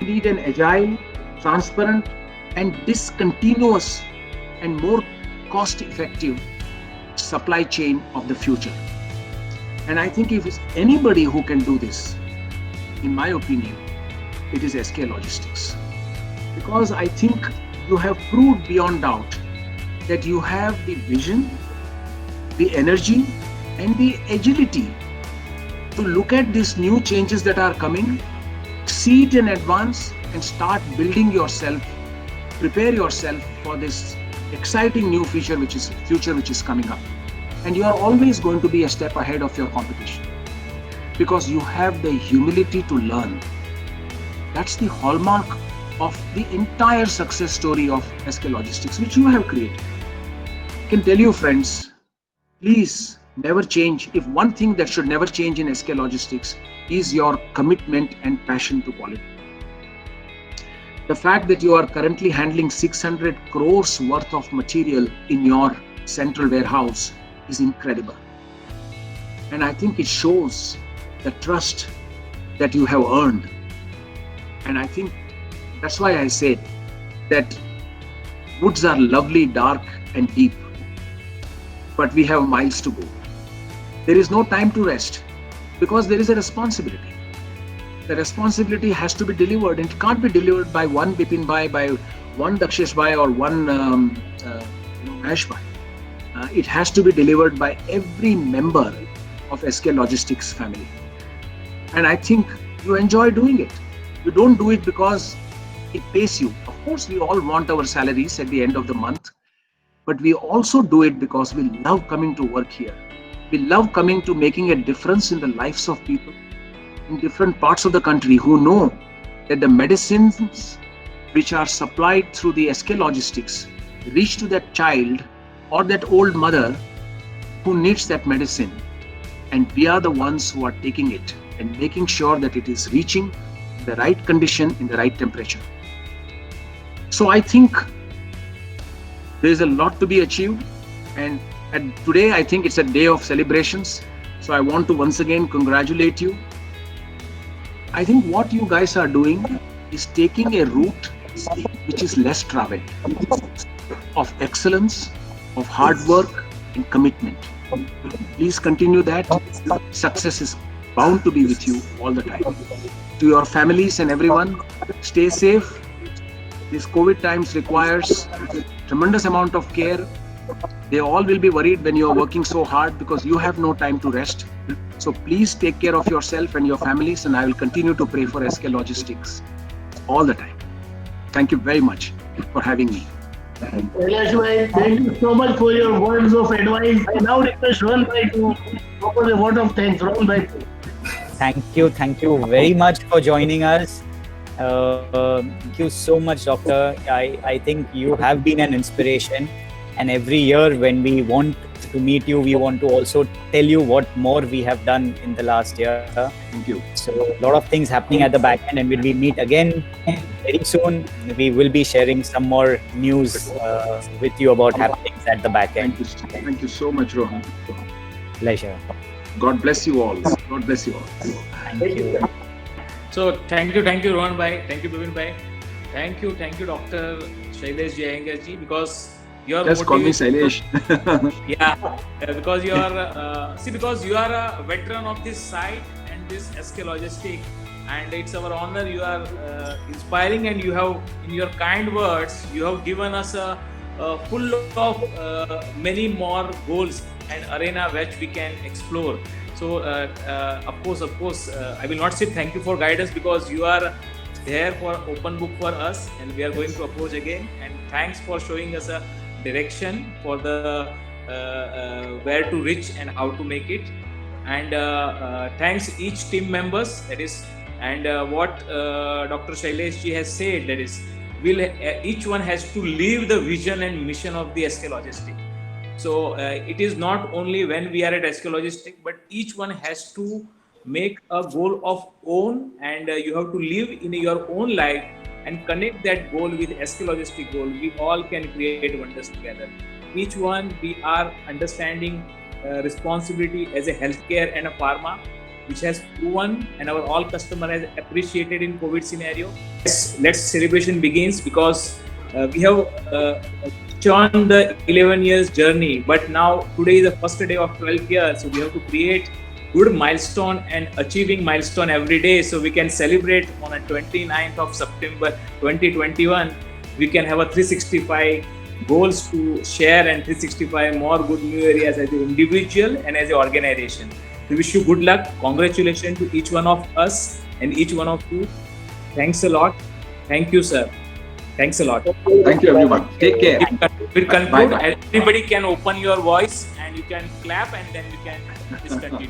We need an agile, transparent, and discontinuous and more cost-effective supply chain of the future. And I think if it's anybody who can do this, in my opinion, it is SK Logistics. Because I think you have proved beyond doubt that you have the vision, the energy, and the agility to look at these new changes that are coming, see it in advance, and start building yourself, prepare yourself for this exciting new future which is coming up. And you are always going to be a step ahead of your competition because you have the humility to learn. That's the hallmark of the entire success story of SK Logistics, which you have created. I can tell you, friends, please never change. If one thing that should never change in SK Logistics is your commitment and passion to quality. The fact that you are currently handling 600 crores worth of material in your central warehouse is incredible. And I think it shows the trust that you have earned. And I think that's why I said that woods are lovely, dark and deep, but we have miles to go. There is no time to rest because there is a responsibility. The responsibility has to be delivered, and it can't be delivered by one Bipin Bhai, by one Dakshesh Bhai or one Ash Bhai. It has to be delivered by every member of SK Logistics family. And I think you enjoy doing it. You don't do it because it pays you. Of course, we all want our salaries at the end of the month, but we also do it because we love coming to work here. We love coming to making a difference in the lives of people in different parts of the country who know that the medicines which are supplied through the SK Logistics reach to that child or that old mother who needs that medicine. And we are the ones who are taking it and making sure that it is reaching the right condition in the right temperature. So I think there is a lot to be achieved. And today, I think it's a day of celebrations. So I want to once again congratulate you. I think what you guys are doing is taking a route which is less traveled, of excellence, of hard work and commitment. Please continue that. Success is bound to be with you all the time. To your families and everyone, stay safe. These COVID times requires tremendous amount of care. They all will be worried when you are working so hard because you have no time to rest. So please take care of yourself and your families, and I will continue to pray for SK Logistics all the time. Thank you very much for having me. Kailash bhai, thank you so much for your words of advice. I now request Rohan bhai to offer a word of thanks. Rohan bhai. Thank you very much for joining us. Thank you so much, Doctor. I think you have been an inspiration, and every year when we want to meet you, we want to also tell you what more we have done in the last year. Thank you. So a lot of things happening at the back end, and when we meet again very soon, we will be sharing some more news with you about happenings at the back end. Thank you so much, Rohan. Pleasure. God bless you all. God bless you all. Thank you. So thank you, Rohan bhai, thank you, Bipin bhai, thank you, Dr. Shailesh Iyengar ji, because your Just call me Shailesh. Yeah, because you are because you are a veteran of this site and this SK Logistics, and it's our honor. You are inspiring, and you have, in your kind words, you have given us a full of many more goals and arena which we can explore. So of course, I will not say thank you for guidance, because you are there for open book for us, and we are going to approach again. And thanks for showing us a direction for the where to reach and how to make it. And thanks each team members, that is, and what Dr. Shailesh ji has said, that is, each one has to live the vision and mission of the SK Logistics. So it is not only when we are at SK Logistics, but each one has to make a goal of own, and you have to live in your own life and connect that goal with SK Logistics goal. We all can create wonders together. Each one, we are understanding responsibility as a healthcare and a pharma. which has proven and our all customer has appreciated in COVID scenario. Let's celebration begins because we have churned the 11 years journey, but now today is the first day of 12 years, so we have to create good milestone and achieving milestone every day, so we can celebrate on a 29th of September 2021. We can have a 365 goals to share and 365 more good new areas as an individual and as an organization. We wish you good luck. Congratulations to each one of us and each one of you. Thanks a lot. Thank you, sir. Thanks a lot. Thank you, everyone. Take care. We'll conclude. Bye-bye. Everybody can open your voice and you can clap and then we can discontinue.